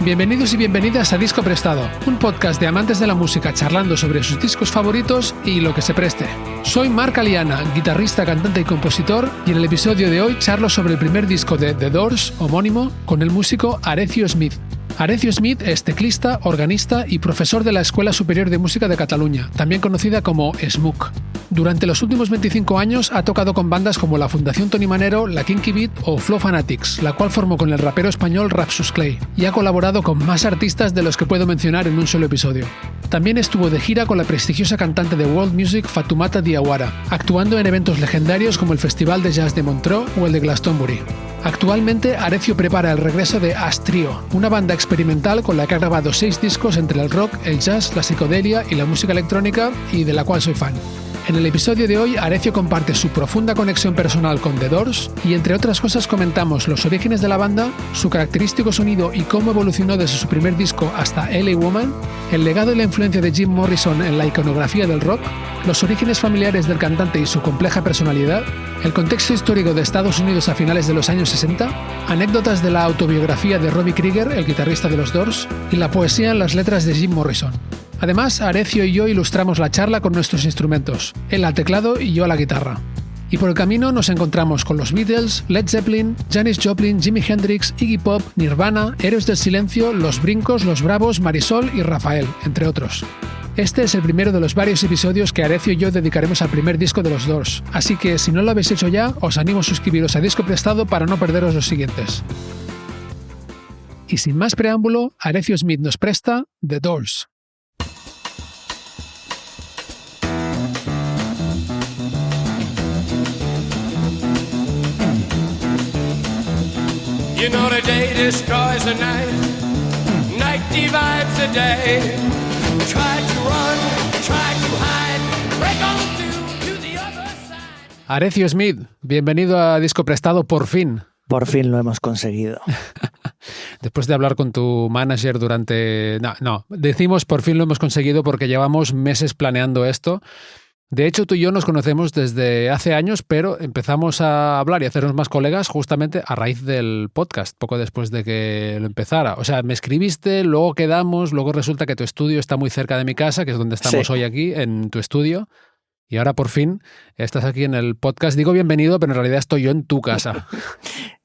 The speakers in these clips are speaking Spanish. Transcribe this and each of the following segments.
Bienvenidos y bienvenidas a Disco Prestado, un podcast de amantes de la música charlando sobre sus discos favoritos y lo que se preste. Soy Marc Aliana, guitarrista, cantante y compositor, y en el episodio de hoy charlo sobre el primer disco de The Doors, homónimo, con el músico Arecio Smith. Arecio Smith es teclista, organista y profesor de la Escuela Superior de Música de Cataluña, también conocida como SMUC. Durante los últimos 25 años ha tocado con bandas como la Fundación Tony Manero, la Kinky Beat o Flow Fanatics, la cual formó con el rapero español Rapsus Clay, y ha colaborado con más artistas de los que puedo mencionar en un solo episodio. También estuvo de gira con la prestigiosa cantante de world music Fatoumata Diawara, actuando en eventos legendarios como el Festival de Jazz de Montreux o el de Glastonbury. Actualmente, Arecio prepara el regreso de As Trio, una banda experimental con la que ha grabado 6 discos entre el rock, el jazz, la psicodelia y la música electrónica, y de la cual soy fan. En el episodio de hoy, Arecio comparte su profunda conexión personal con The Doors y, entre otras cosas, comentamos los orígenes de la banda, su característico sonido y cómo evolucionó desde su primer disco hasta LA Woman, el legado y la influencia de Jim Morrison en la iconografía del rock, los orígenes familiares del cantante y su compleja personalidad, el contexto histórico de Estados Unidos a finales de los años 60, anécdotas de la autobiografía de Robbie Krieger, el guitarrista de los Doors, y la poesía en las letras de Jim Morrison. Además, Arecio y yo ilustramos la charla con nuestros instrumentos, él al teclado y yo a la guitarra. Y por el camino nos encontramos con los Beatles, Led Zeppelin, Janis Joplin, Jimi Hendrix, Iggy Pop, Nirvana, Héroes del Silencio, Los Brincos, Los Bravos, Marisol y Rafael, entre otros. Este es el primero de los varios episodios que Arecio y yo dedicaremos al primer disco de los Doors, así que si no lo habéis hecho ya, os animo a suscribiros a Disco Prestado para no perderos los siguientes. Y sin más preámbulo, Arecio Smith nos presta The Doors. You know the day destroys the night, night divides the day. Try to run, try to hide, break on through to the other side. Arecio Smith, bienvenido a Disco Prestado por fin. Por fin lo hemos conseguido. Después de hablar con tu manager durante... decimos por fin lo hemos conseguido porque llevamos meses planeando esto. De hecho, tú y yo nos conocemos desde hace años, pero empezamos a hablar y a hacernos más colegas justamente a raíz del podcast, poco después de que lo empezara. O sea, me escribiste, luego quedamos, luego resulta que tu estudio está muy cerca de mi casa, que es donde estamos hoy aquí, en tu estudio, y ahora por fin estás aquí en el podcast. Digo bienvenido, pero en realidad estoy yo en tu casa.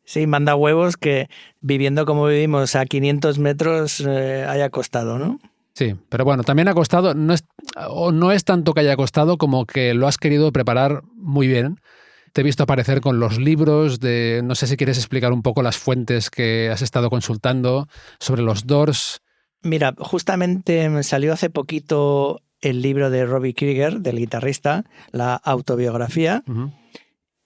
Sí, manda huevos que viviendo como vivimos a 500 metros haya costado, ¿no? Sí, pero bueno, también ha costado, no es tanto que haya costado como que lo has querido preparar muy bien. Te he visto aparecer con los libros, no sé si quieres explicar un poco las fuentes que has estado consultando sobre los Doors. Mira, justamente me salió hace poquito el libro de Robbie Krieger, del guitarrista, la autobiografía,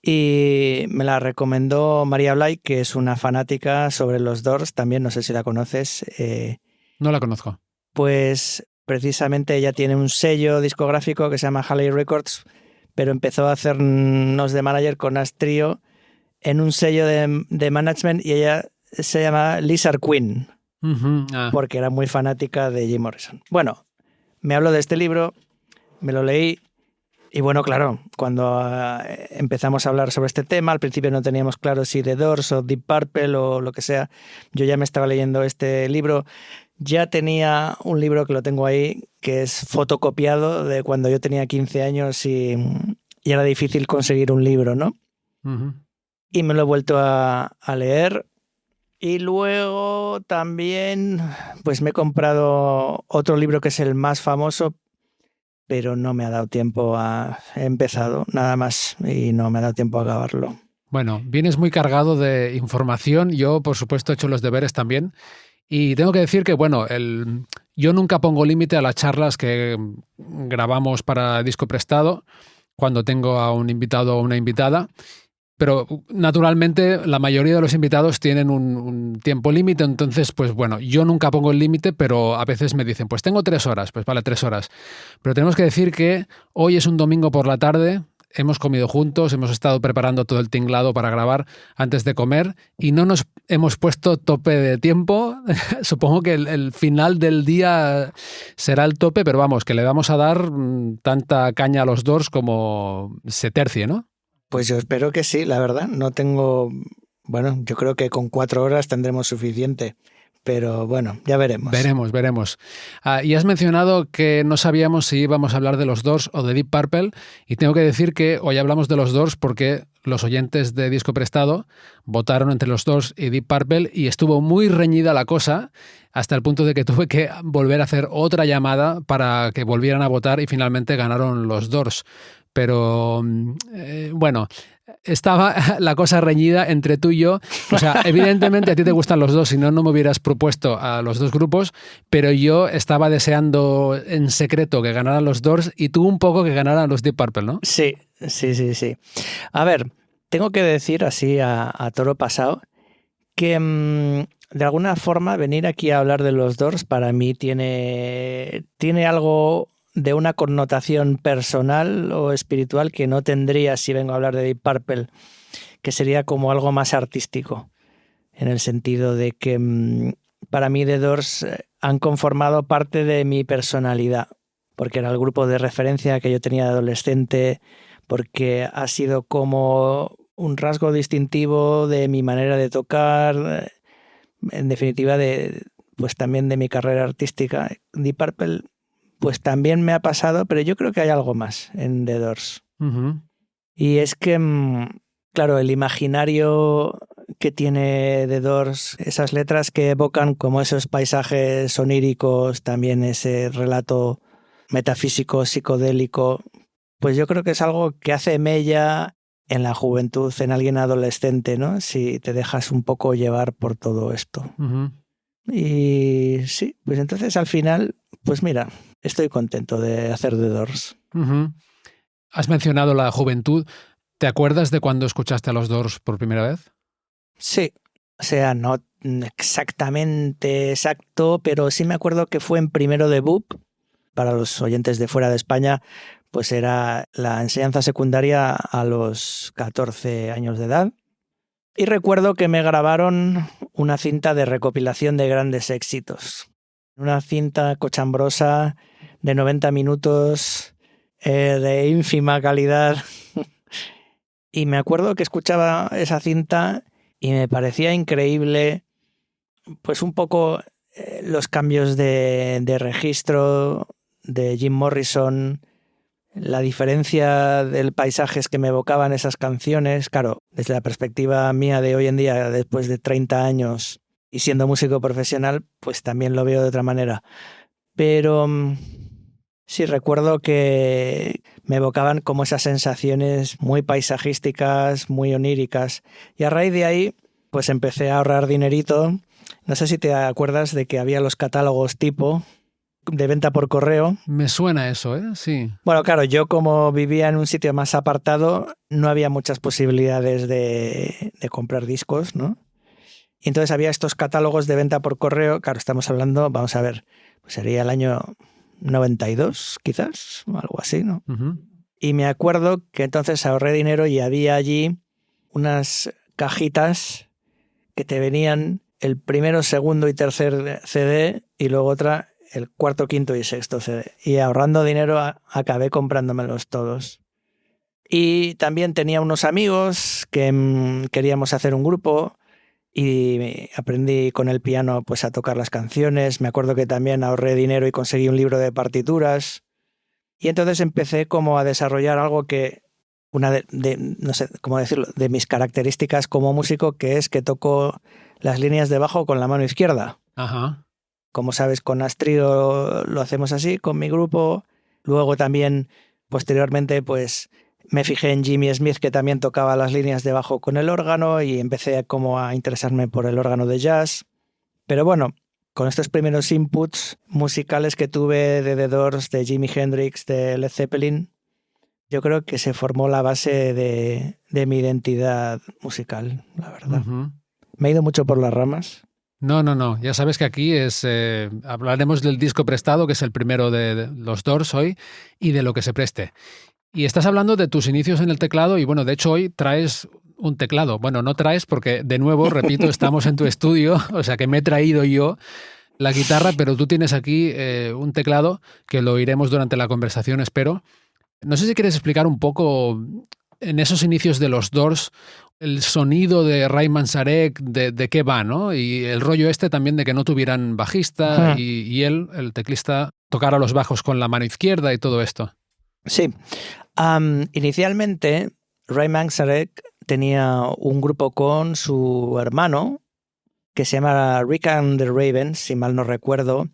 y me la recomendó María Blay, que es una fanática sobre los Doors, también no sé si la conoces. No la conozco. Pues precisamente ella tiene un sello discográfico que se llama Halley Records, pero empezó a hacernos de manager con As Trio en un sello de management y ella se llama Lizard Queen, porque era muy fanática de Jim Morrison. Bueno, me habló de este libro, me lo leí y bueno, claro, cuando empezamos a hablar sobre este tema, al principio no teníamos claro si The Doors o Deep Purple o lo que sea, yo ya me estaba leyendo este libro. Ya tenía un libro que lo tengo ahí, que es fotocopiado de cuando yo tenía 15 años y era difícil conseguir un libro, ¿no? Y me lo he vuelto a leer. Y luego también pues me he comprado otro libro que es el más famoso, pero no me ha dado tiempo He empezado nada más y no me ha dado tiempo a acabarlo. Bueno, vienes muy cargado de información. Yo, por supuesto, he hecho los deberes también. Y tengo que decir que, bueno, yo nunca pongo límite a las charlas que grabamos para Disco Prestado cuando tengo a un invitado o una invitada, pero naturalmente la mayoría de los invitados tienen un tiempo límite, entonces, pues bueno, yo nunca pongo el límite, pero a veces me dicen, pues tengo 3 horas, pues vale, 3 horas. Pero tenemos que decir que hoy es un domingo por la tarde, hemos comido juntos, hemos estado preparando todo el tinglado para grabar antes de comer y no nos hemos puesto tope de tiempo. Supongo que el final del día será el tope, pero vamos, que le vamos a dar tanta caña a los Doors como se tercie, ¿no? Pues yo espero que sí, la verdad. No tengo... Bueno, yo creo que con 4 horas tendremos suficiente. pero bueno, ya veremos. Veremos. Y has mencionado que no sabíamos si íbamos a hablar de los Doors o de Deep Purple, y tengo que decir que hoy hablamos de los Doors porque los oyentes de Disco Prestado votaron entre los Doors y Deep Purple y estuvo muy reñida la cosa hasta el punto de que tuve que volver a hacer otra llamada para que volvieran a votar y finalmente ganaron los Doors. Pero bueno, estaba la cosa reñida entre tú y yo. O sea, evidentemente a ti te gustan los dos, si no, no me hubieras propuesto a los dos grupos, pero yo estaba deseando en secreto que ganaran los Doors y tú un poco que ganaran los Deep Purple, ¿no? Sí. A ver, tengo que decir así a toro pasado que de alguna forma venir aquí a hablar de los Doors para mí tiene algo de una connotación personal o espiritual que no tendría si vengo a hablar de Deep Purple, que sería como algo más artístico, en el sentido de que para mí The Doors han conformado parte de mi personalidad, porque era el grupo de referencia que yo tenía de adolescente, porque ha sido como un rasgo distintivo de mi manera de tocar, en definitiva pues también de mi carrera artística. Deep Purple pues también me ha pasado, pero yo creo que hay algo más en The Doors. Uh-huh. Y es que, claro, el imaginario que tiene The Doors, esas letras que evocan como esos paisajes oníricos, también ese relato metafísico, psicodélico, pues yo creo que es algo que hace mella en la juventud, en alguien adolescente, ¿no? Si te dejas un poco llevar por todo esto. Uh-huh. Y sí, pues entonces al final, pues mira, estoy contento de hacer The Doors. Uh-huh. Has mencionado la juventud. ¿Te acuerdas de cuando escuchaste a los Doors por primera vez? Sí, o sea, no exactamente exacto, pero sí me acuerdo que fue en primero de BUP. Para los oyentes de fuera de España, pues era la enseñanza secundaria a los 14 años de edad. Y recuerdo que me grabaron una cinta de recopilación de grandes éxitos. Una cinta cochambrosa de 90 minutos, de ínfima calidad. Y me acuerdo que escuchaba esa cinta y me parecía increíble, pues un poco los cambios de registro de Jim Morrison, la diferencia de paisajes que me evocaban esas canciones. Claro, desde la perspectiva mía de hoy en día, después de 30 años y siendo músico profesional, pues también lo veo de otra manera. Pero sí recuerdo que me evocaban como esas sensaciones muy paisajísticas, muy oníricas. Y a raíz de ahí, pues empecé a ahorrar dinerito. No sé si te acuerdas de que había los catálogos tipo de venta por correo. Me suena eso, ¿eh? Sí. Bueno, claro, yo como vivía en un sitio más apartado, no había muchas posibilidades de comprar discos, ¿no? Y entonces había estos catálogos de venta por correo. Claro, estamos hablando, vamos a ver, pues sería el año 92, quizás, algo así, ¿no? Uh-huh. Y me acuerdo que entonces ahorré dinero y había allí unas cajitas que te venían el primero, segundo y tercer CD y luego otra el cuarto, quinto y sexto CD. Y ahorrando dinero acabé comprándomelos todos. Y también tenía unos amigos que queríamos hacer un grupo y aprendí con el piano pues a tocar las canciones. Me acuerdo que también ahorré dinero y conseguí un libro de partituras. Y entonces empecé como a desarrollar algo que, una no sé cómo decirlo, de mis características como músico, que es que toco las líneas de bajo con la mano izquierda. Ajá. Como sabes, con Astrio lo hacemos así, con mi grupo. Luego también, posteriormente, pues me fijé en Jimmy Smith, que también tocaba las líneas de bajo con el órgano, y empecé como a interesarme por el órgano de jazz. Pero bueno, con estos primeros inputs musicales que tuve de The Doors, de Jimi Hendrix, de Led Zeppelin, yo creo que se formó la base de mi identidad musical, la verdad. Uh-huh. Me he ido mucho por las ramas. No. Ya sabes que aquí hablaremos del disco prestado, que es el primero de los Doors hoy, y de lo que se preste. Y estás hablando de tus inicios en el teclado y bueno, de hecho hoy traes un teclado. Bueno, no traes porque, de nuevo, repito, estamos en tu estudio, o sea que me he traído yo la guitarra, pero tú tienes aquí un teclado que lo oiremos durante la conversación, espero. No sé si quieres explicar un poco en esos inicios de los Doors, el sonido de Ray Manzarek, de qué va, ¿no? Y el rollo este también de que no tuvieran bajista y él, el teclista, tocara los bajos con la mano izquierda y todo esto. Sí. Inicialmente, Ray Manzarek tenía un grupo con su hermano que se llama Rick and the Ravens, si mal no recuerdo,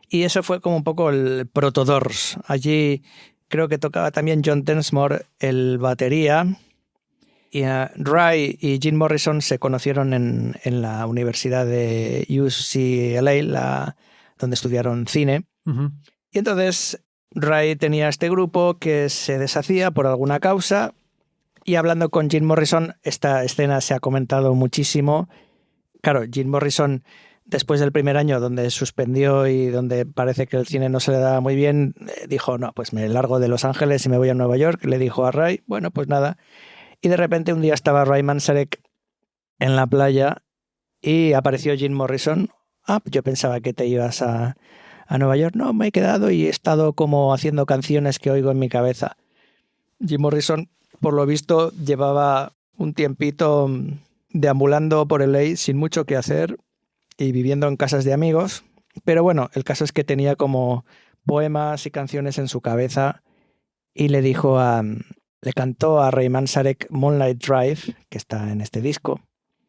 y eso fue como un poco el proto-Doors. Allí creo que tocaba también John Densmore, el batería, y Ray y Jim Morrison se conocieron en la Universidad de UCLA, donde estudiaron cine. Uh-huh. Y entonces Ray tenía este grupo que se deshacía por alguna causa, y hablando con Jim Morrison, esta escena se ha comentado muchísimo. Claro, Jim Morrison, después del primer año donde suspendió y donde parece que el cine no se le daba muy bien, dijo, no, pues me largo de Los Ángeles y me voy a Nueva York. Le dijo a Ray, bueno, pues nada. Y de repente un día estaba Ray Manzarek en la playa y apareció Jim Morrison. Yo pensaba que te ibas a Nueva York. No, me he quedado y he estado como haciendo canciones que oigo en mi cabeza. Jim Morrison, por lo visto, llevaba un tiempito deambulando por LA sin mucho que hacer y viviendo en casas de amigos. Pero bueno, el caso es que tenía como poemas y canciones en su cabeza y le cantó a Ray Manzarek Moonlight Drive, que está en este disco.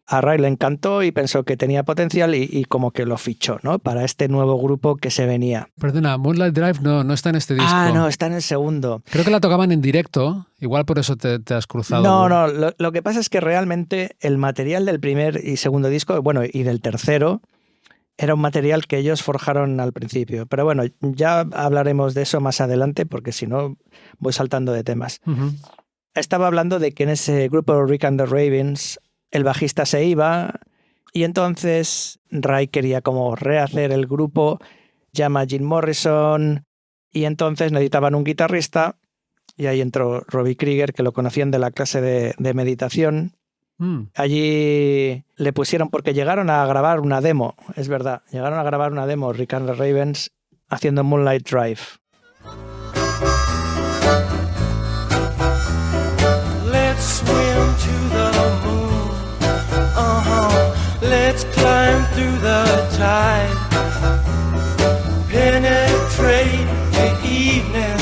A Ray le encantó y pensó que tenía potencial y como que lo fichó, ¿no? Para este nuevo grupo que se venía. Perdona, Moonlight Drive no está en este disco. No, está en el segundo. Creo que la tocaban en directo, igual por eso te has cruzado. No, lo que pasa es que realmente el material del primer y segundo disco, bueno, y del tercero, era un material que ellos forjaron al principio. Pero bueno, ya hablaremos de eso más adelante porque si no voy saltando de temas. Uh-huh. Estaba hablando de que en ese grupo Rick and the Ravens el bajista se iba y entonces Ray quería como rehacer el grupo, llama a Jim Morrison y entonces necesitaban un guitarrista y ahí entró Robbie Krieger, que lo conocían de la clase de meditación. Allí le pusieron, porque llegaron a grabar una demo, es verdad, llegaron a grabar una demo Rick and the Ravens haciendo Moonlight Drive. Let's swim to the moon. Let's climb through the tide. Penetrate the evening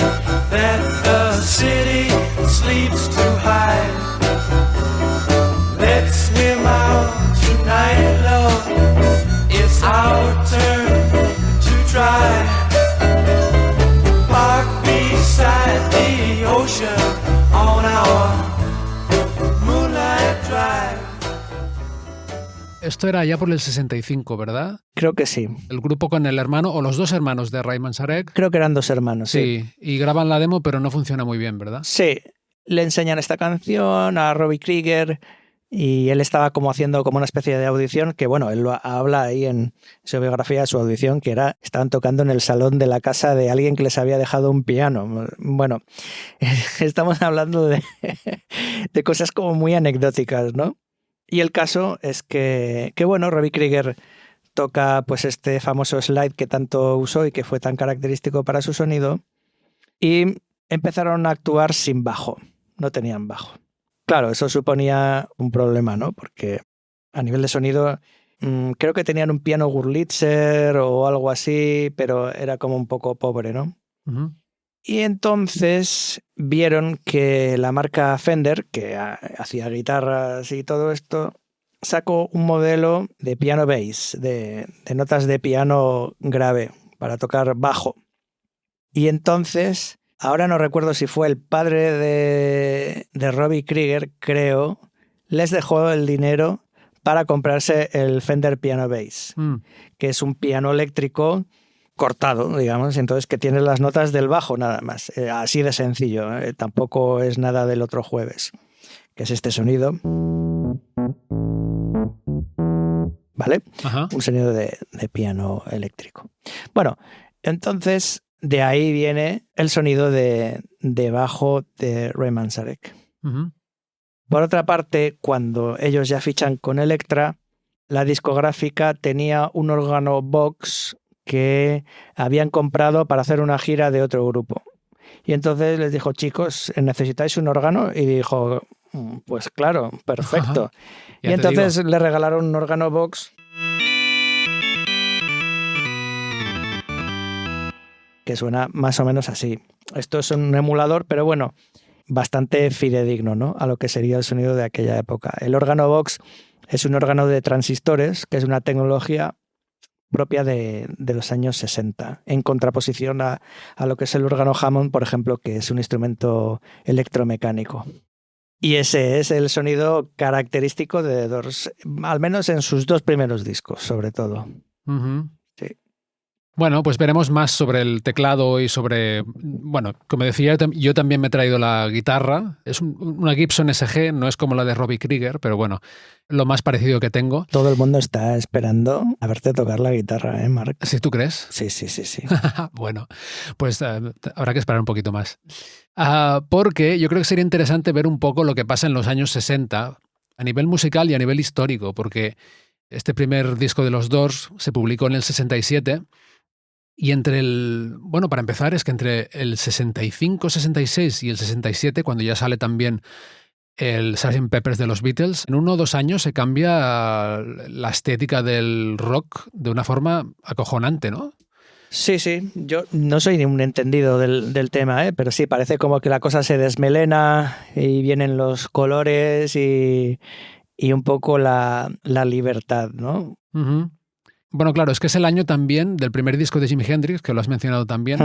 that the city sleeps to hide. Let's swim out tonight, love. It's our turn to try. Park beside the ocean on our Moonlight Drive. Esto era ya por el 65, ¿verdad? Creo que sí. El grupo con el hermano, o los dos hermanos de Ray Manzarek. Creo que eran dos hermanos, sí. Y graban la demo, pero no funciona muy bien, ¿verdad? Sí, le enseñan esta canción a Robbie Krieger y él estaba como haciendo como una especie de audición que, bueno, él lo habla ahí en su biografía, su audición, que estaban tocando en el salón de la casa de alguien que les había dejado un piano. Bueno, estamos hablando de cosas como muy anecdóticas, ¿no? Y el caso es que bueno, Robbie Krieger toca pues este famoso slide que tanto usó y que fue tan característico para su sonido y empezaron a actuar sin bajo, no tenían bajo. Claro, eso suponía un problema, ¿no? Porque a nivel de sonido creo que tenían un piano Wurlitzer o algo así, pero era como un poco pobre, ¿no? Uh-huh. Y entonces vieron que la marca Fender, que hacía guitarras y todo esto, sacó un modelo de piano bass, de notas de piano grave para tocar bajo. Y entonces, ahora no recuerdo si fue el padre de Robbie Krieger, creo, les dejó el dinero para comprarse el Fender Piano Bass, que es un piano eléctrico cortado, digamos, entonces que tiene las notas del bajo nada más, así de sencillo, tampoco es nada del otro jueves, que es este sonido, ¿vale? Ajá. Un sonido de piano eléctrico. Bueno, entonces de ahí viene el sonido de bajo de Ray Manzarek. Uh-huh. Por otra parte, cuando ellos ya fichan con Elektra, la discográfica tenía un órgano Vox que habían comprado para hacer una gira de otro grupo. Y entonces les dijo, chicos, ¿necesitáis un órgano? Y dijo, pues claro, perfecto. Ya Y te entonces digo. le regalaron un órgano Vox que suena más o menos así. Esto es un emulador, pero bueno, bastante fidedigno, ¿no?, a lo que sería el sonido de aquella época. El órgano Vox es un órgano de transistores, que es una tecnología propia de los años 60, en contraposición a lo que es el órgano Hammond, por ejemplo, que es un instrumento electromecánico. Y ese es el sonido característico de The Doors, al menos en sus 2 primeros discos, sobre todo. Ujú. Sí. Bueno, pues veremos más sobre el teclado y sobre... Bueno, como decía, yo también me he traído la guitarra. Es una Gibson SG, no es como la de Robbie Krieger, pero bueno, lo más parecido que tengo. Todo el mundo está esperando a verte tocar la guitarra, ¿eh, Marc? ¿Sí tú crees? Sí, sí, sí, sí. Bueno, pues habrá que esperar un poquito más. Porque yo creo que sería interesante ver un poco lo que pasa en los años 60 a nivel musical y a nivel histórico, porque este primer disco de los Doors se publicó en el 67 y bueno, para empezar es que entre el 65, 66 y el 67, cuando ya sale también el Sgt. Pepper's de los Beatles, en 1 o 2 años se cambia la estética del rock de una forma acojonante, ¿no? Sí, sí, yo no soy ni un entendido del tema, pero sí, parece como que la cosa se desmelena y vienen los colores y un poco la libertad, ¿no? Uh-huh. Bueno, claro, es que es el año también del primer disco de Jimi Hendrix, que lo has mencionado también,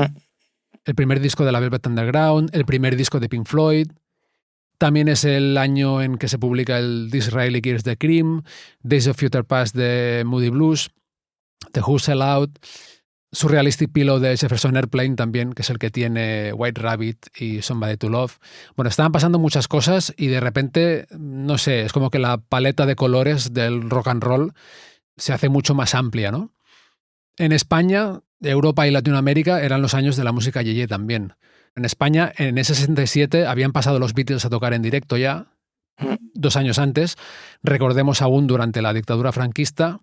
el primer disco de la Velvet Underground, el primer disco de Pink Floyd. También es el año en que se publica el Disraeli Gears de Cream, Days of Future Past de Moody Blues, The Who Sell Out, Surrealistic Pillow de Jefferson Airplane también, que es el que tiene White Rabbit y Somebody to Love. Bueno, estaban pasando muchas cosas y de repente, no sé, es como que la paleta de colores del rock and roll se hace mucho más amplia, ¿no? En España, Europa y Latinoamérica eran los años de la música yeye también. En España, en ese 67, habían pasado los Beatles a tocar en directo ya, 2 años antes, recordemos aún durante la dictadura franquista.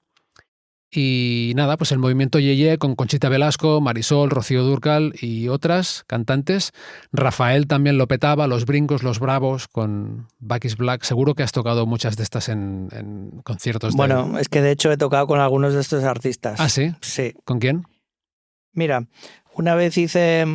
Y nada, pues el movimiento yeye con Conchita Velasco, Marisol, Rocío Dúrcal y otras cantantes. Rafael también lo petaba, Los Brincos, Los Bravos, con Back is Black. Seguro que has tocado muchas de estas en conciertos. Bueno, es que de hecho he tocado con algunos de estos artistas. ¿Ah, sí? Sí. ¿Con quién? Mira, una vez hice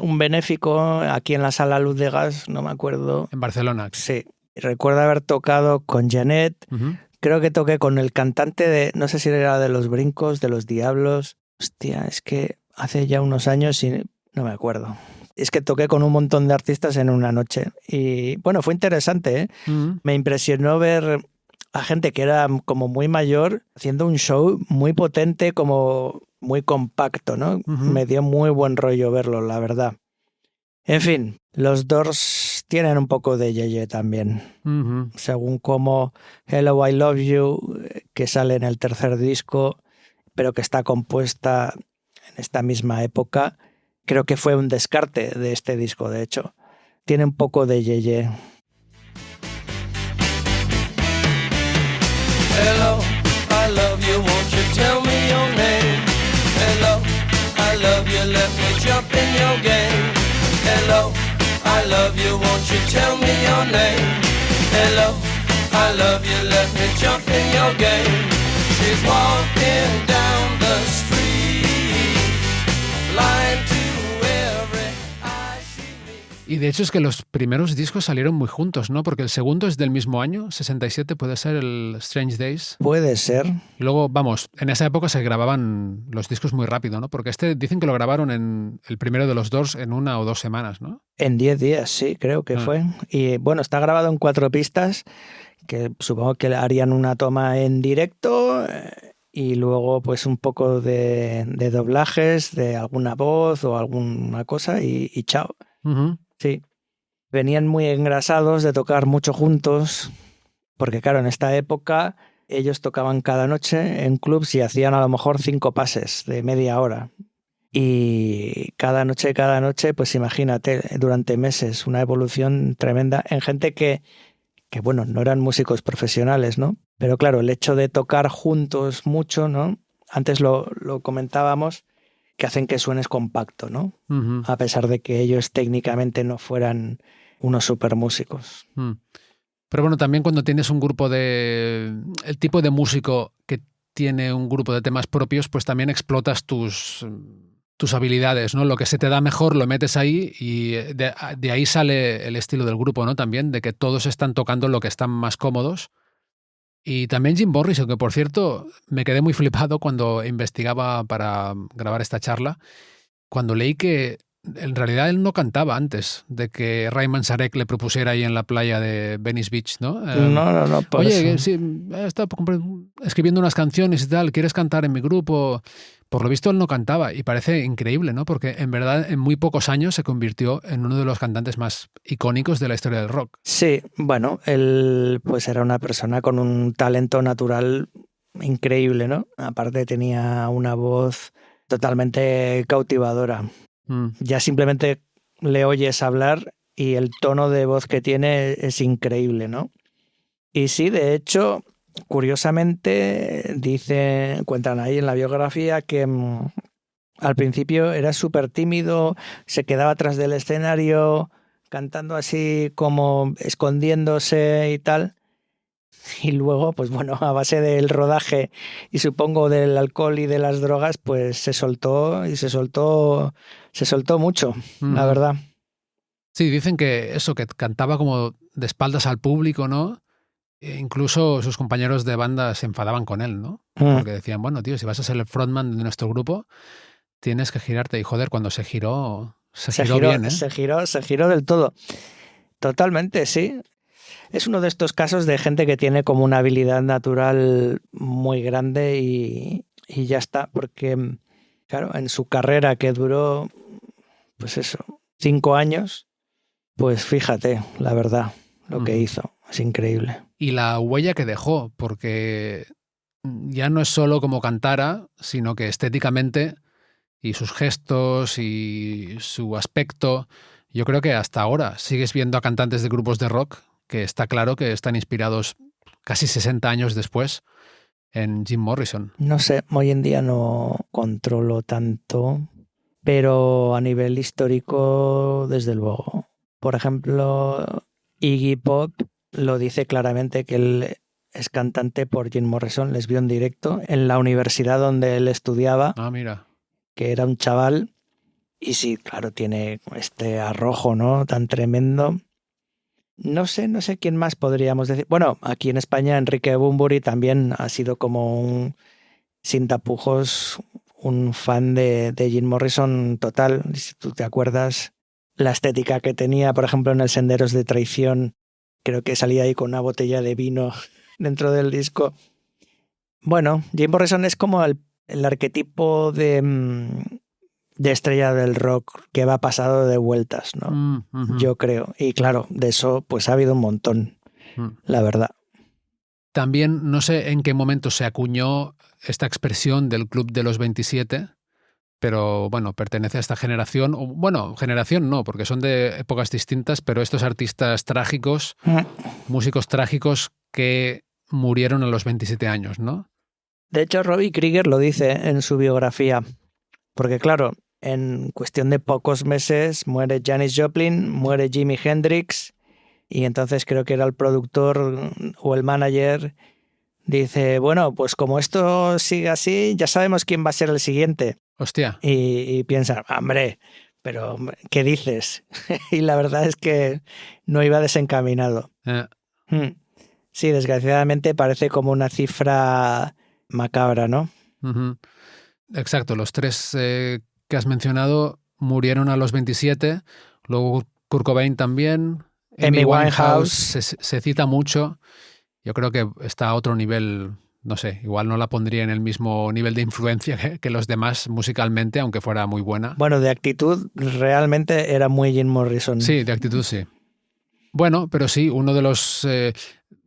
un benéfico aquí en la Sala Luz de Gas, no me acuerdo. En Barcelona. Sí. Recuerdo haber tocado con Janet. Uh-huh. Creo que toqué con el cantante de, no sé si era de Los Brincos, de Los Diablos. Hostia, es que hace ya unos años y no me acuerdo. Es que toqué con un montón de artistas en una noche. Y bueno, fue interesante, ¿eh? Uh-huh. Me impresionó ver a gente que era como muy mayor haciendo un show muy potente, como muy compacto, ¿no? Uh-huh. Me dio muy buen rollo verlo, la verdad. En fin, los Doors tienen un poco de yeye también. Uh-huh. Según como Hello, I Love You, que sale en el tercer disco, pero que está compuesta en esta misma época, creo que fue un descarte de este disco, de hecho. Tiene un poco de yeye. Hello, I love you, won't you tell me your name? Hello, I love you, let me jump in your game. Hello, I love you, won't you tell me your name? Hello, I love you, let me jump in your game. She's walking down the street, blind to every eye she meets. Y de hecho es que los primeros discos salieron muy juntos, ¿no? Porque el segundo es del mismo año, 67, puede ser el Strange Days. Puede ser. Y luego, vamos, en esa época se grababan los discos muy rápido, ¿no? Porque dicen que lo grabaron en el primero de los Doors en 1 o 2 semanas, ¿no? En 10 días, sí, creo que fue. Y bueno, está grabado en 4 pistas, que supongo que harían una toma en directo y luego pues un poco de doblajes, de alguna voz o alguna cosa y chao. Uh-huh. Sí. Venían muy engrasados de tocar mucho juntos, porque claro, en esta época ellos tocaban cada noche en clubs y hacían a lo mejor 5 pases de media hora. Y cada noche, pues imagínate, durante meses, una evolución tremenda en gente que bueno, no eran músicos profesionales, ¿no? Pero claro, el hecho de tocar juntos mucho, ¿no? Antes lo comentábamos, que hacen que suenes compacto, ¿no? Ujú. A pesar de que ellos técnicamente no fueran unos super músicos. Mm. Pero bueno, también cuando tienes un grupo el tipo de músico que tiene un grupo de temas propios, pues también explotas tus habilidades, ¿no? Lo que se te da mejor lo metes ahí y de ahí sale el estilo del grupo, ¿no? También, de que todos están tocando lo que están más cómodos. Y también Jim Morrison, que por cierto me quedé muy flipado cuando investigaba para grabar esta charla, cuando leí que en realidad él no cantaba antes de que Ray Manzarek le propusiera ahí en la playa de Venice Beach, ¿no? No, por Oye, eso. sí, he estado escribiendo unas canciones y tal, ¿quieres cantar en mi grupo? Por lo visto él no cantaba y parece increíble, ¿no? Porque en verdad en muy pocos años se convirtió en uno de los cantantes más icónicos de la historia del rock. Sí, bueno, él pues era una persona con un talento natural increíble, ¿no? Aparte tenía una voz totalmente cautivadora. Ya simplemente le oyes hablar y el tono de voz que tiene es increíble, ¿no? Y sí, de hecho, curiosamente, cuentan ahí en la biografía que al principio era súper tímido, se quedaba atrás del escenario, cantando así como escondiéndose y tal. Y luego, pues bueno, a base del rodaje y supongo del alcohol y de las drogas, pues se soltó mucho, la verdad. Sí, dicen que eso, que cantaba como de espaldas al público, ¿no? E incluso sus compañeros de banda se enfadaban con él, ¿no? Porque decían, bueno, tío, si vas a ser el frontman de nuestro grupo, tienes que girarte. Y joder, cuando se giró bien, ¿eh? Se giró del todo. Totalmente, sí. Es uno de estos casos de gente que tiene como una habilidad natural muy grande y ya está, porque, claro, en su carrera que duró, pues eso, 5 años, pues fíjate, la verdad, lo que hizo, es increíble. Y la huella que dejó, porque ya no es solo como cantara, sino que estéticamente y sus gestos y su aspecto, yo creo que hasta ahora sigues viendo a cantantes de grupos de rock que está claro que están inspirados casi 60 años después en Jim Morrison. No sé, hoy en día no controlo tanto, pero a nivel histórico, desde luego. Por ejemplo, Iggy Pop lo dice claramente que él es cantante por Jim Morrison, les vio en directo en la universidad donde él estudiaba. Ah, mira. Que era un chaval, y sí, claro, tiene este arrojo, ¿no? Tan tremendo. No sé quién más podríamos decir. Bueno, aquí en España Enrique Bunbury también ha sido como sin tapujos, un fan de Jim Morrison total. Si tú te acuerdas, la estética que tenía, por ejemplo, en el Senderos de Traición, creo que salía ahí con una botella de vino dentro del disco. Bueno, Jim Morrison es como el arquetipo de estrella del rock que va pasado de vueltas, ¿no? Yo creo. Y claro, de eso pues ha habido un montón, la verdad. También no sé en qué momento se acuñó esta expresión del Club de los 27, pero bueno, pertenece a esta generación. Bueno, generación no, porque son de épocas distintas, pero estos artistas trágicos, músicos trágicos que murieron a los 27 años, ¿no? De hecho, Robbie Krieger lo dice en su biografía, porque claro, en cuestión de pocos meses muere Janis Joplin, muere Jimi Hendrix, y entonces creo que era el productor o el manager, dice, bueno, pues como esto sigue así, ya sabemos quién va a ser el siguiente. Hostia. Y piensa, hombre, pero ¿qué dices? Y la verdad es que no iba desencaminado. Sí, desgraciadamente parece como una cifra macabra, ¿no? Exacto, los tres que has mencionado murieron a los 27, luego Kurt Cobain también, Amy Winehouse se cita mucho, yo creo que está a otro nivel, no sé, igual no la pondría en el mismo nivel de influencia que los demás musicalmente, aunque fuera muy buena. Bueno, de actitud realmente era muy Jim Morrison. Sí, de actitud sí. Bueno, pero sí, uno de los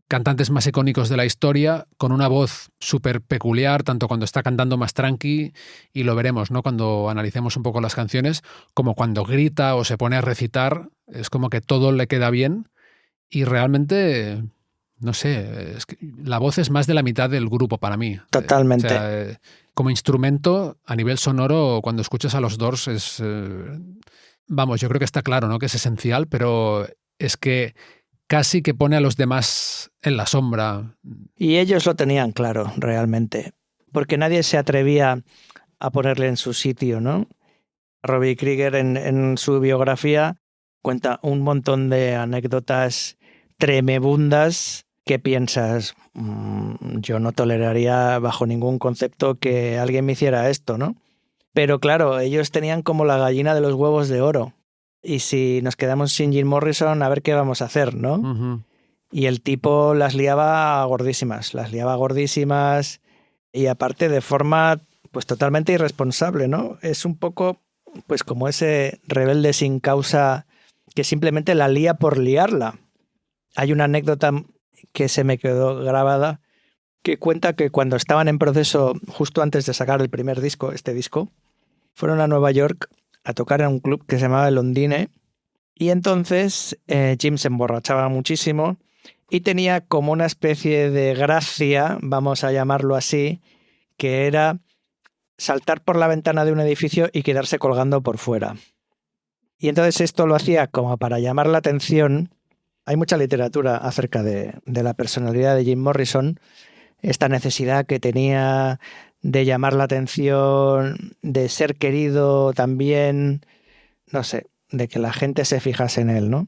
cantantes más icónicos de la historia, con una voz súper peculiar, tanto cuando está cantando más tranqui, y lo veremos, ¿no? Cuando analicemos un poco las canciones, como cuando grita o se pone a recitar, es como que todo le queda bien, y realmente no sé, es que la voz es más de la mitad del grupo para mí. Totalmente. O sea, como instrumento, a nivel sonoro, cuando escuchas a los Doors es... vamos, yo creo que está claro, ¿no? Que es esencial, pero es que casi que pone a los demás en la sombra. Y ellos lo tenían claro, realmente, porque nadie se atrevía a ponerle en su sitio, ¿no? Robbie Krieger en su biografía cuenta un montón de anécdotas tremebundas que piensas, yo no toleraría bajo ningún concepto que alguien me hiciera esto, ¿no? Pero claro, ellos tenían como la gallina de los huevos de oro. Y si nos quedamos sin Jim Morrison, a ver qué vamos a hacer, ¿no? Uh-huh. Y el tipo las liaba gordísimas y aparte de forma pues totalmente irresponsable, ¿no? Es un poco pues como ese rebelde sin causa que simplemente la lía por liarla. Hay una anécdota que se me quedó grabada que cuenta que cuando estaban en proceso, justo antes de sacar el primer disco, este disco, fueron a Nueva York a tocar en un club que se llamaba el Ondine y entonces Jim se emborrachaba muchísimo y tenía como una especie de gracia, vamos a llamarlo así, que era saltar por la ventana de un edificio y quedarse colgando por fuera. Y entonces esto lo hacía como para llamar la atención. Hay mucha literatura acerca de la personalidad de Jim Morrison, esta necesidad que tenía de llamar la atención, de ser querido también, no sé, de que la gente se fijase en él, ¿no?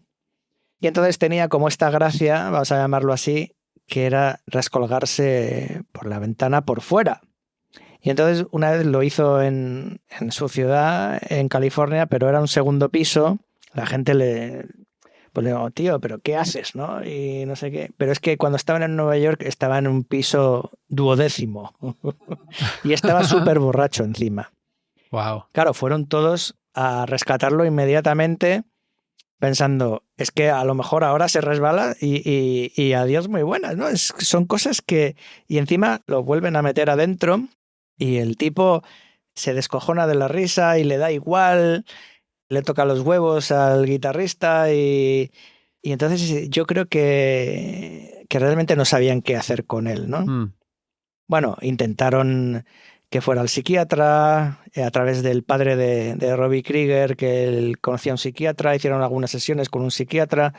Y entonces tenía como esta gracia, vamos a llamarlo así, que era rescolgarse por la ventana por fuera. Y entonces una vez lo hizo en su ciudad, en California, pero era un segundo piso. La gente le digo, tío, ¿pero qué haces, no? Y no sé qué. Pero es que cuando estaban en Nueva York estaba en un piso 12º y estaba súper borracho encima. Wow. Claro, fueron todos a rescatarlo inmediatamente pensando, es que a lo mejor ahora se resbala y adiós muy buenas, ¿no? Son cosas que... Y encima lo vuelven a meter adentro y el tipo se descojona de la risa y le da igual, le toca los huevos al guitarrista y entonces yo creo que realmente no sabían qué hacer con él, ¿no? Bueno, intentaron que fuera al psiquiatra, a través del padre de Robbie Krieger, que él conocía a un psiquiatra, hicieron algunas sesiones con un psiquiatra,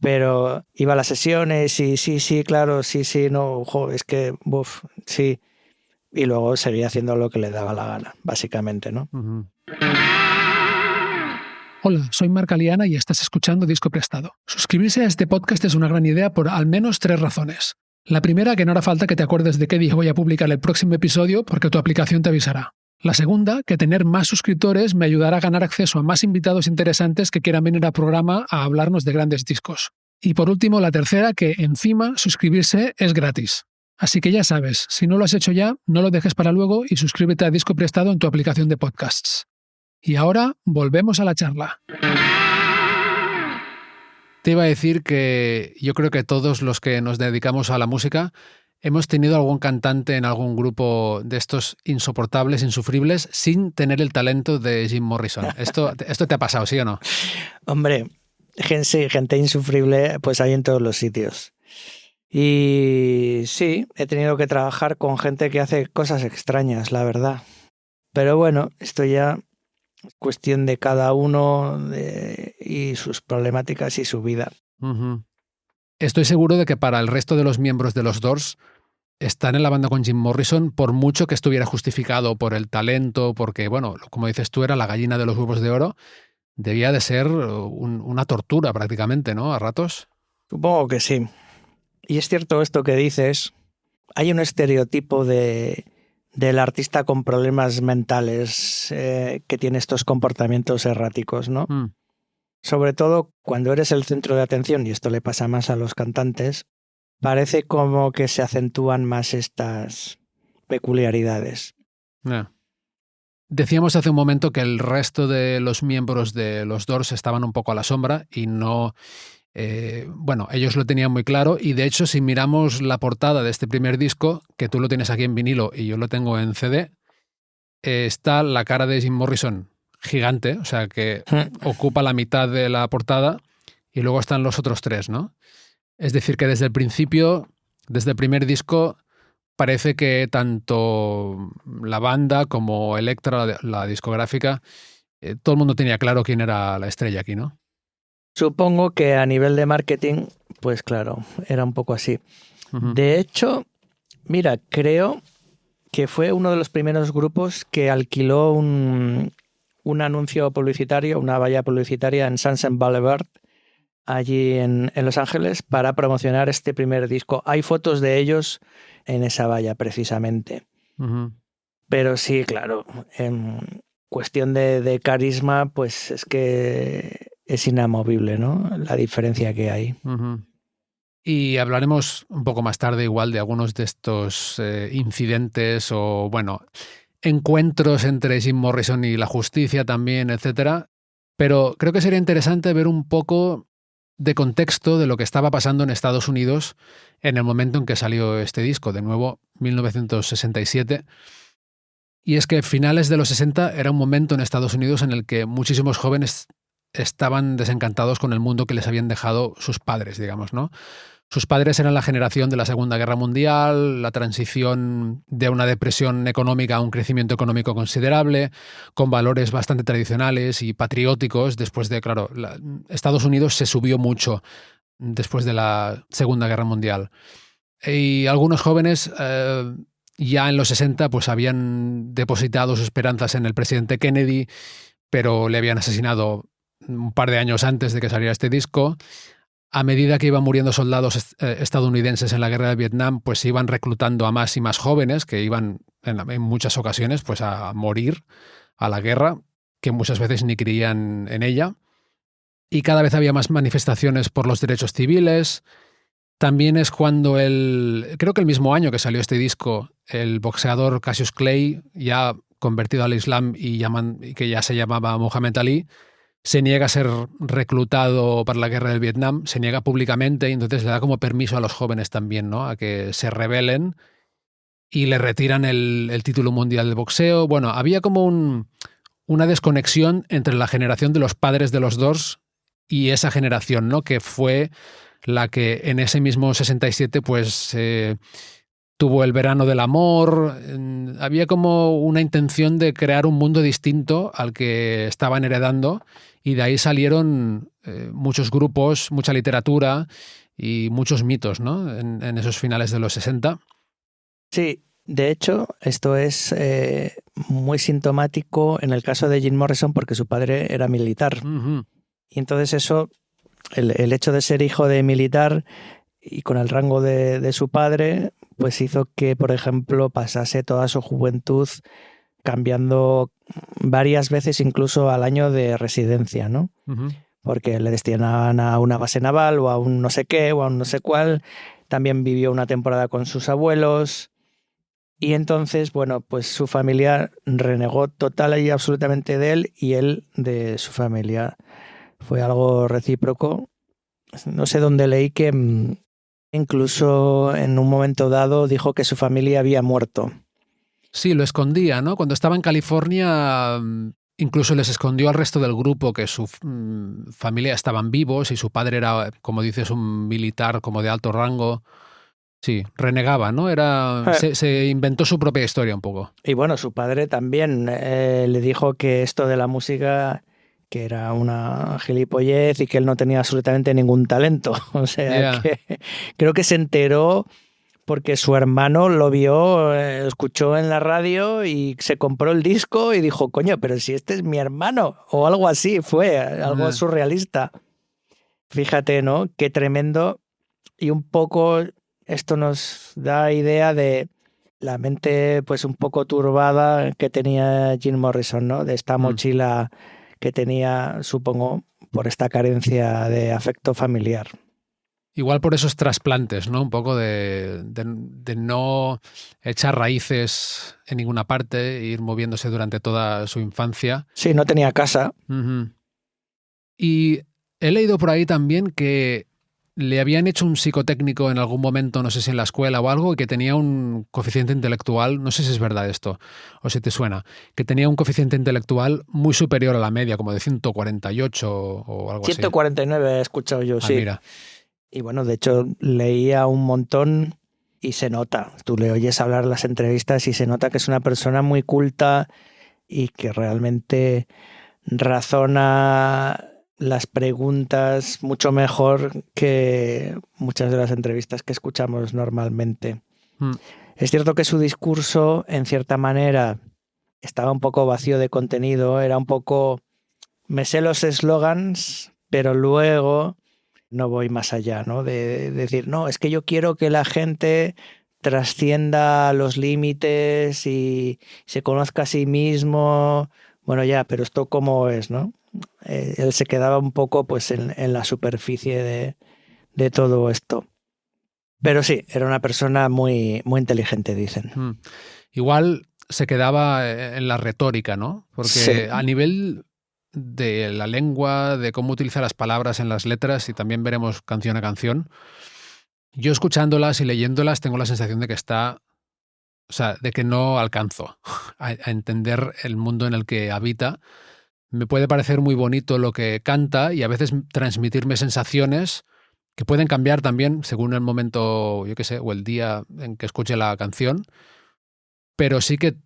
pero iba a las sesiones y sí, claro, sí, no, es que, sí. Y luego seguía haciendo lo que le daba la gana, básicamente, ¿no? Uh-huh. Hola, soy Marc Aliana y estás escuchando Disco Prestado. Suscribirse a este podcast es una gran idea por al menos 3 razones. La primera, que no hará falta que te acuerdes de qué día voy a publicar el próximo episodio porque tu aplicación te avisará. La segunda, que tener más suscriptores me ayudará a ganar acceso a más invitados interesantes que quieran venir al programa a hablarnos de grandes discos. Y por último, la tercera, que encima suscribirse es gratis. Así que ya sabes, si no lo has hecho ya, no lo dejes para luego y suscríbete a Disco Prestado en tu aplicación de podcasts. Y ahora volvemos a la charla. Te iba a decir que yo creo que todos los que nos dedicamos a la música hemos tenido algún cantante en algún grupo de estos insoportables, insufribles, sin tener el talento de Jim Morrison. ¿Esto te ha pasado, sí o no? Hombre, sí, gente insufrible pues hay en todos los sitios. Y sí, he tenido que trabajar con gente que hace cosas extrañas, la verdad. Pero bueno, esto ya es cuestión de cada uno y sus problemáticas y su vida. Uh-huh. Estoy seguro de que para el resto de los miembros de los Doors, estar en la banda con Jim Morrison, por mucho que estuviera justificado por el talento, porque, bueno, como dices tú, era la gallina de los huevos de oro, debía de ser una tortura prácticamente, ¿no? A ratos. Supongo que sí. Y es cierto esto que dices, hay un estereotipo del artista con problemas mentales que tiene estos comportamientos erráticos, ¿no? Sobre todo cuando eres el centro de atención, y esto le pasa más a los cantantes, parece como que se acentúan más estas peculiaridades. Yeah. Decíamos hace un momento que el resto de los miembros de los Doors estaban un poco a la sombra y no... bueno, ellos lo tenían muy claro y de hecho si miramos la portada de este primer disco, que tú lo tienes aquí en vinilo y yo lo tengo en CD, está la cara de Jim Morrison gigante, o sea que ocupa la mitad de la portada y luego están los otros 3, ¿no? Es decir, que desde el principio, desde el primer disco, parece que tanto la banda como Elektra, la discográfica, todo el mundo tenía claro quién era la estrella aquí, ¿no? Supongo que a nivel de marketing, pues claro, era un poco así. Uh-huh. De hecho, mira, creo que fue uno de los primeros grupos que alquiló un anuncio publicitario, una valla publicitaria en Sunset Boulevard, allí en Los Ángeles, para promocionar este primer disco. Hay fotos de ellos en esa valla, precisamente. Uh-huh. Pero sí, claro, en cuestión de carisma, pues es que es inamovible, ¿no? La diferencia que hay. Uh-huh. Y hablaremos un poco más tarde igual de algunos de estos incidentes o, bueno, encuentros entre Jim Morrison y la justicia también, etcétera. Pero creo que sería interesante ver un poco de contexto de lo que estaba pasando en Estados Unidos en el momento en que salió este disco, de nuevo, 1967. Y es que finales de los 60 era un momento en Estados Unidos en el que muchísimos jóvenes estaban desencantados con el mundo que les habían dejado sus padres, digamos, ¿no? Sus padres eran la generación de la Segunda Guerra Mundial, la transición de una depresión económica a un crecimiento económico considerable, con valores bastante tradicionales y patrióticos. Después de, claro, Estados Unidos se subió mucho después de la Segunda Guerra Mundial. Y algunos jóvenes ya en los 60 pues habían depositado sus esperanzas en el presidente Kennedy, pero le habían asesinado un par de años antes de que saliera este disco. A medida que iban muriendo soldados estadounidenses en la guerra de Vietnam, pues se iban reclutando a más y más jóvenes que iban en muchas ocasiones pues a morir a la guerra, que muchas veces ni creían en ella. Y cada vez había más manifestaciones por los derechos civiles. También es cuando creo que el mismo año que salió este disco, el boxeador Cassius Clay, ya convertido al Islam y que ya se llamaba Muhammad Ali, se niega a ser reclutado para la guerra del Vietnam, se niega públicamente y entonces le da como permiso a los jóvenes también, ¿no? A que se rebelen y le retiran el título mundial de boxeo. Bueno, había como una desconexión entre la generación de los padres de los Doors y esa generación, ¿no? Que fue la que en ese mismo 67 pues tuvo el verano del amor. Había como una intención de crear un mundo distinto al que estaban heredando. Y de ahí salieron muchos grupos, mucha literatura y muchos mitos, ¿no? En esos finales de los 60. Sí, de hecho, esto es muy sintomático en el caso de Jim Morrison porque su padre era militar. Uh-huh. Y entonces eso, el hecho de ser hijo de militar y con el rango de su padre, pues hizo que, por ejemplo, pasase toda su juventud cambiando varias veces incluso al año de residencia, ¿no? Uh-huh. Porque le destinaban a una base naval o a un no sé qué o a un no sé cuál. También vivió una temporada con sus abuelos y entonces, bueno, pues su familia renegó total y absolutamente de él y él de su familia. Fue algo recíproco. No sé dónde leí que incluso en un momento dado dijo que su familia había muerto. Sí, lo escondía, ¿no? Cuando estaba en California, incluso les escondió al resto del grupo que su familia estaban vivos y su padre era, como dices, un militar como de alto rango. Sí, renegaba, ¿no? Se inventó su propia historia un poco. Y bueno, su padre también le dijo que esto de la música, que era una gilipollez y que él no tenía absolutamente ningún talento. O sea, que creo que se enteró porque su hermano lo vio, escuchó en la radio y se compró el disco y dijo, coño, pero si este es mi hermano, o algo así, fue algo surrealista. Fíjate, ¿no? Qué tremendo. Y un poco esto nos da idea de la mente pues un poco turbada que tenía Jim Morrison, ¿no? De esta mochila que tenía, supongo, por esta carencia de afecto familiar. Igual por esos trasplantes, ¿no? Un poco de no echar raíces en ninguna parte, ir moviéndose durante toda su infancia. Sí, no tenía casa. Uh-huh. Y he leído por ahí también que le habían hecho un psicotécnico en algún momento, no sé si en la escuela o algo, y que tenía un coeficiente intelectual, no sé si es verdad esto, o si te suena, que tenía un coeficiente intelectual muy superior a la media, como de 148 o algo 149 así. he escuchado yo, sí. Mira. Y bueno, de hecho leía un montón y se nota. Tú le oyes hablar en las entrevistas y se nota que es una persona muy culta y que realmente razona las preguntas mucho mejor que muchas de las entrevistas que escuchamos normalmente. Es cierto que su discurso, en cierta manera, estaba un poco vacío de contenido, era un poco... Me sé los eslogans, pero luego no voy más allá, ¿no? De decir, no, es que yo quiero que la gente trascienda los límites y se conozca a sí mismo. Bueno, ya, pero esto cómo es, ¿no? Él se quedaba un poco pues en la superficie de todo esto. Pero sí, era una persona muy, muy inteligente, dicen. Igual se quedaba en la retórica, ¿no? Porque Sí. a nivel de la lengua, de cómo utiliza las palabras en las letras, y también veremos canción a canción, yo escuchándolas y leyéndolas tengo la sensación de que de que no alcanzo a entender el mundo en el que habita. Me puede parecer muy bonito lo que canta y a veces transmitirme sensaciones que pueden cambiar también según el momento, yo qué sé, o el día en que escuche la canción. Pero sí que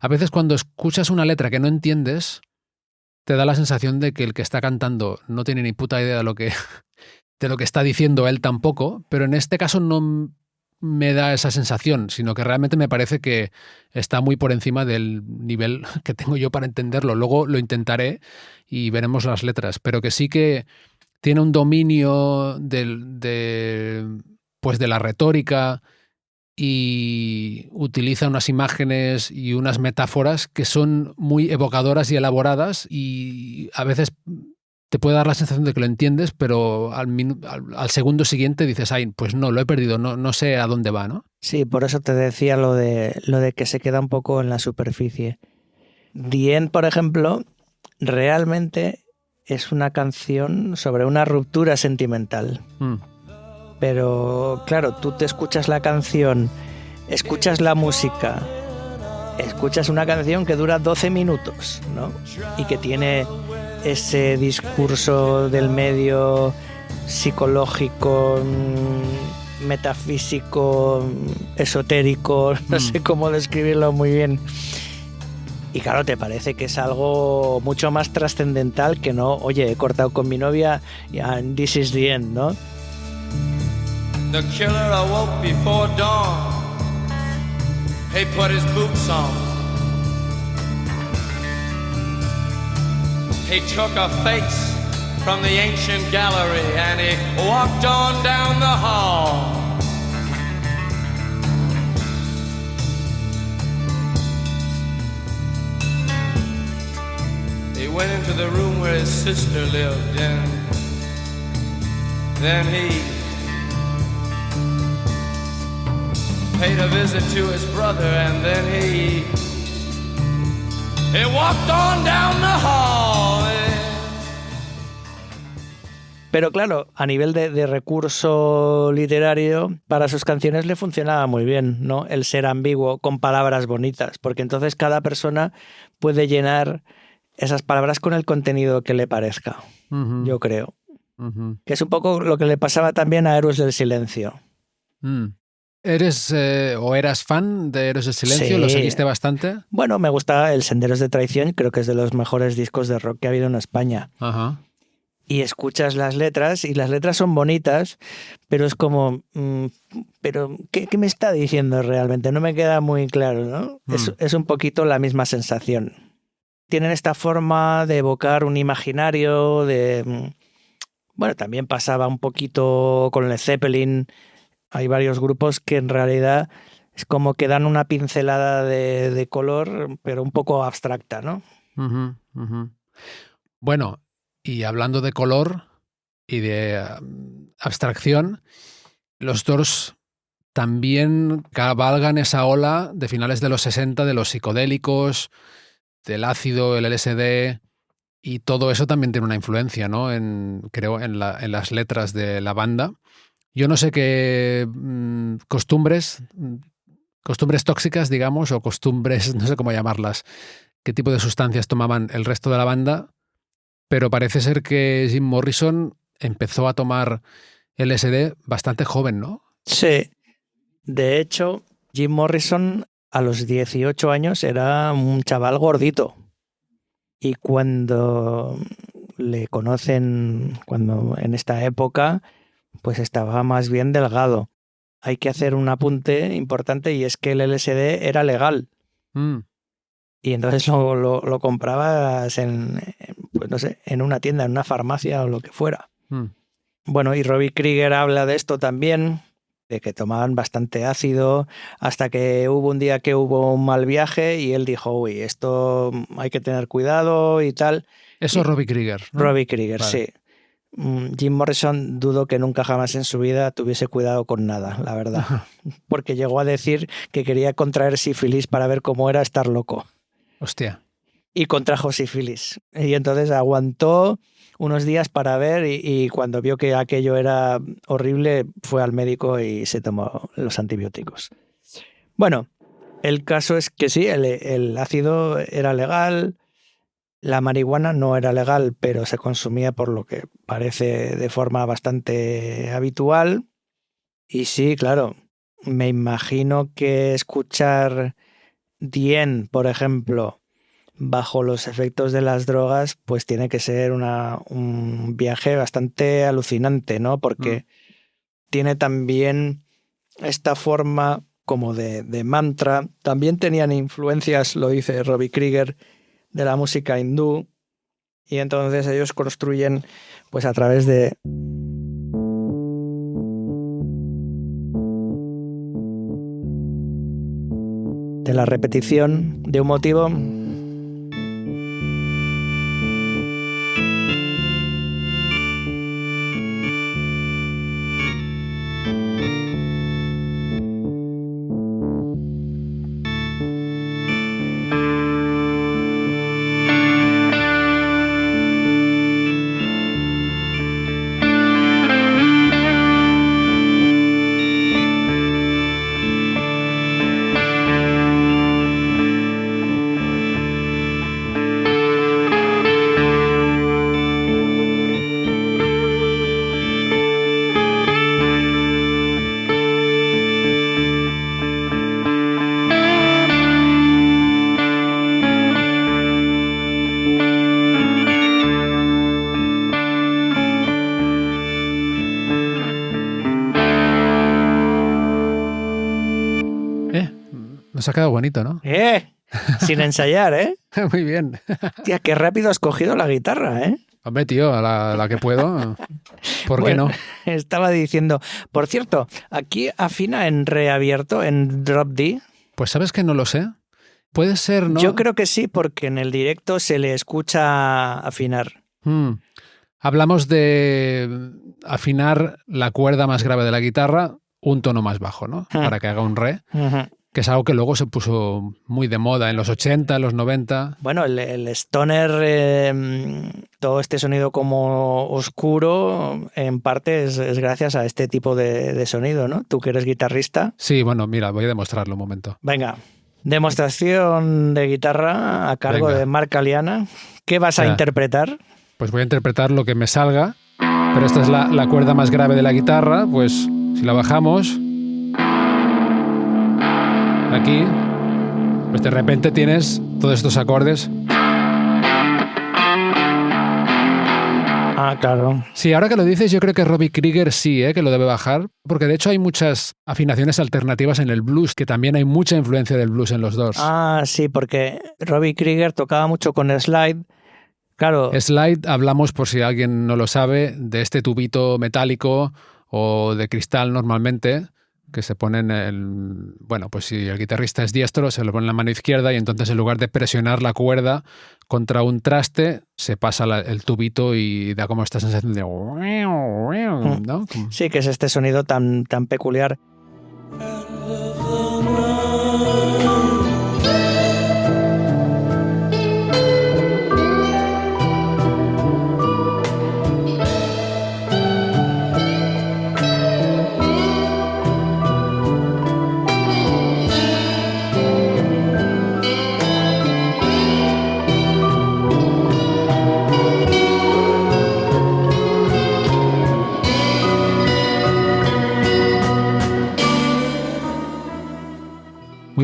a veces cuando escuchas una letra que no entiendes, te da la sensación de que el que está cantando no tiene ni puta idea de lo que está diciendo él tampoco, pero en este caso no me da esa sensación, sino que realmente me parece que está muy por encima del nivel que tengo yo para entenderlo. Luego lo intentaré y veremos las letras, pero que sí que tiene un dominio de la retórica y utiliza unas imágenes y unas metáforas que son muy evocadoras y elaboradas, y a veces te puede dar la sensación de que lo entiendes, pero al segundo siguiente dices, ay, pues no, lo he perdido, no sé a dónde va, ¿no? Sí, por eso te decía lo de que se queda un poco en la superficie. The End, por ejemplo, realmente es una canción sobre una ruptura sentimental. Pero claro, tú te escuchas la canción, escuchas la música, escuchas una canción que dura 12 minutos, ¿no? Y que tiene ese discurso del medio psicológico, metafísico, esotérico, no sé cómo describirlo muy bien. Y claro, te parece que es algo mucho más trascendental que no, oye, he cortado con mi novia and this is the end, ¿no? The killer awoke before dawn. He put his boots on. He took a face from the ancient gallery and he walked on down the hall. He went into the room where his sister lived, and then he paid a visit to his brother, and then he walked on down the hall. Pero claro, a nivel de recurso literario, para sus canciones le funcionaba muy bien, ¿no? El ser ambiguo con palabras bonitas, porque entonces cada persona puede llenar esas palabras con el contenido que le parezca, yo creo. Que es un poco lo que le pasaba también a Héroes del Silencio. ¿Eres o eras fan de Héroes del Silencio? Sí. ¿Lo seguiste bastante? Bueno, me gusta El Senderos de Traición, creo que es de los mejores discos de rock que ha habido en España. Ajá. Y escuchas las letras, y las letras son bonitas, pero es como, pero ¿qué me está diciendo realmente? No me queda muy claro, ¿no? Es un poquito la misma sensación. Tienen esta forma de evocar un imaginario, bueno, también pasaba un poquito con Led Zeppelin. Hay varios grupos que en realidad es como que dan una pincelada de color, pero un poco abstracta, ¿no? Bueno, y hablando de color y de abstracción, los Doors también cabalgan esa ola de finales de los 60 de los psicodélicos, del ácido, el LSD, y todo eso también tiene una influencia, ¿no? Creo en las letras de la banda. Yo no sé qué costumbres tóxicas, digamos, o costumbres, no sé cómo llamarlas, qué tipo de sustancias tomaban el resto de la banda, pero parece ser que Jim Morrison empezó a tomar LSD bastante joven, ¿no? Sí. De hecho, Jim Morrison a los 18 años era un chaval gordito. Y cuando le conocen, cuando en esta época, pues estaba más bien delgado. Hay que hacer un apunte importante y es que el LSD era legal. Y entonces lo comprabas pues no sé, en una tienda, en una farmacia o lo que fuera. Bueno, y Robbie Krieger habla de esto también, de que tomaban bastante ácido, hasta que hubo un día que hubo un mal viaje y él dijo, uy, esto hay que tener cuidado y tal. Eso es Robbie Krieger, ¿no? Robbie Krieger, vale. Sí. Jim Morrison dudo que nunca jamás en su vida tuviese cuidado con nada, la verdad. Porque llegó a decir que quería contraer sífilis para ver cómo era estar loco. Hostia. Y contrajo sífilis. Y entonces aguantó unos días para ver y cuando vio que aquello era horrible fue al médico y se tomó los antibióticos. Bueno, el caso es que sí, el ácido era legal, la marihuana no era legal, pero se consumía por lo que parece de forma bastante habitual. Y sí, claro, me imagino que escuchar The End, por ejemplo, bajo los efectos de las drogas, pues tiene que ser un viaje bastante alucinante, ¿no? Porque tiene también esta forma como de mantra. También tenían influencias, lo dice Robbie Krieger, de la música hindú. Y entonces ellos construyen pues a través de la repetición de un motivo. Nos ha quedado bonito, ¿no? Sin ensayar, ¿eh? Muy bien. Tía, qué rápido has cogido la guitarra, ¿eh? Hombre, tío, a la que puedo. ¿Por qué no? Estaba diciendo, por cierto, aquí afina en re abierto, en drop D. Pues sabes que no lo sé. Puede ser, ¿no? Yo creo que sí, porque en el directo se le escucha afinar. Hablamos de afinar la cuerda más grave de la guitarra un tono más bajo, ¿no? Para que haga un re. Que es algo que luego se puso muy de moda en los 80, en los 90. Bueno, el stoner, todo este sonido como oscuro, en parte es gracias a este tipo de sonido, ¿no? Tú que eres guitarrista. Sí, bueno, mira, voy a demostrarlo un momento. Venga, demostración de guitarra a cargo de Marc Aliana. ¿Qué vas a interpretar? Pues voy a interpretar lo que me salga, pero esta es la cuerda más grave de la guitarra, pues si la bajamos... Aquí, pues de repente tienes todos estos acordes. Ah, claro. Sí, ahora que lo dices, yo creo que Robbie Krieger sí, que lo debe bajar, porque de hecho hay muchas afinaciones alternativas en el blues, que también hay mucha influencia del blues en los Doors. Ah, sí, porque Robbie Krieger tocaba mucho con slide. Claro. Slide, hablamos, por si alguien no lo sabe, de este tubito metálico o de cristal normalmente, que se ponen bueno, pues si el guitarrista es diestro, se lo pone en la mano izquierda y entonces en lugar de presionar la cuerda contra un traste, se pasa el tubito y da como esta sensación de... ¿no? Sí, que es este sonido tan peculiar.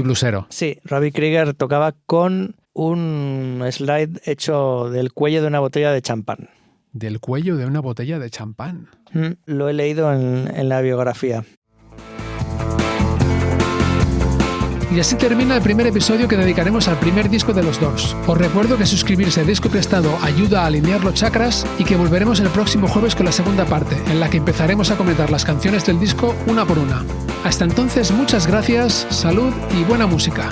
bluesero. Sí, Robbie Krieger tocaba con un slide hecho del cuello de una botella de champán. Del cuello de una botella de champán. Lo he leído en la biografía. Y así termina el primer episodio que dedicaremos al primer disco de los Doors. Os recuerdo que suscribirse a Disco Prestado ayuda a alinear los chakras y que volveremos el próximo jueves con la segunda parte, en la que empezaremos a comentar las canciones del disco una por una. Hasta entonces, muchas gracias, salud y buena música.